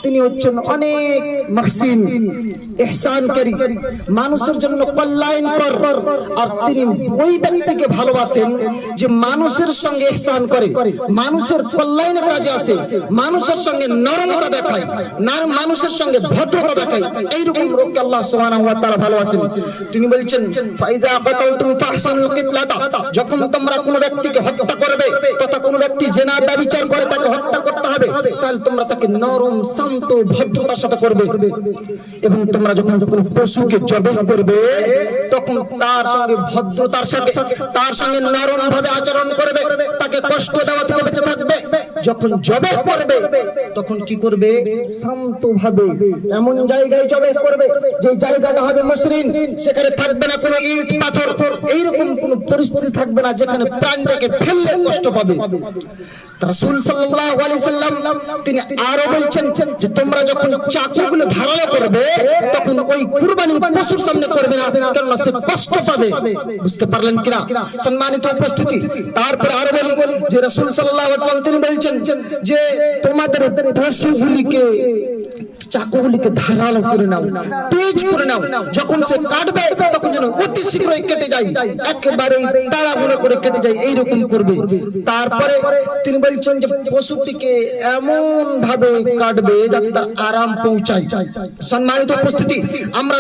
তিনি হচ্ছেন অনেক মুহসিন ইহসানকারী, মানুষের জন্য কল্যাণকর। আর তিনি ওই ব্যক্তিকে ভালোবাসেন যে মানুষের সঙ্গে ইহসান করে, মানুষের কল্যাণের কাজে আসে, মানুষের সঙ্গে নরমতা দেখায়, মানুষের সঙ্গে ভদ্রতা দেখায়। এইরকম লোককে আল্লাহ সুবহানাহু ওয়া তাআলা ভালোবাসেন। তিনি বলছেন ফাইজা কাতালতুম ফাহসিনুল কিতলাতা, যখন তোমরা কোনো ব্যক্তিকে হত্যা করবে তথা কোনো ব্যক্তি জিনা ব্যভিচার করে তাকে হত্যা করতে হবে, তাহলে তোমরা তাকে নরম শান্ত ভদ্রতার সাথে করবে। এবং তোমরা যখন কোনো পশুকে জবাই করবে তখন তার সঙ্গে ভদ্রতার সাথে, তার সঙ্গে নরম ভাবে আচরণ করবে, তাকে কষ্ট দেওয়া থেকে বেঁচে থাকবে। যখন জবাই করবে তখন কি করবে? শান্ত ভাবে এমন জায়গায় জবাই করবে যে জায়গাটা হবে মসৃণ, সেখানে থাকবে না কোনো ইট পাথর, এইরকম কোনো পরিস্থিতি থাকবে না যেখানে প্রাণটাকে ফেললে কষ্ট পাবে। রাসূল সাল্লাল্লাহু আলাইহি সাল্লাম তিনি আরো বলছেন যে তোমরা যখন চাকুগুলো ধারালো করবে তখন ওই কুরবানির পশুর সামনে করবে না, কারণ সে কষ্ট পাবে। বুঝতে পারলেন কিনা সম্মানিত উপস্থিতি? তারপর আরো বলি যে রাসূল সাল্লাল্লাহু আলাইহি সাল্লাম তিনি বলছেন যে তোমাদের পশুগুলিকে, চাকুগুলিকে ধারালো করে নাও, তেজ করে নাও, যখন সে কাটবে তখন যেন অতি শীঘ্রই কেটে যায়, একেবারে তাড়াহুড়ো করে কেটে যায়, এইরকম করবে। তারপরে তিনি বলছেন যে পশুটিকে এমন ভাবে কাটবে যাতে তার আরাম পৌঁছায়। সম্মানিত উপস্থিতি, আমরা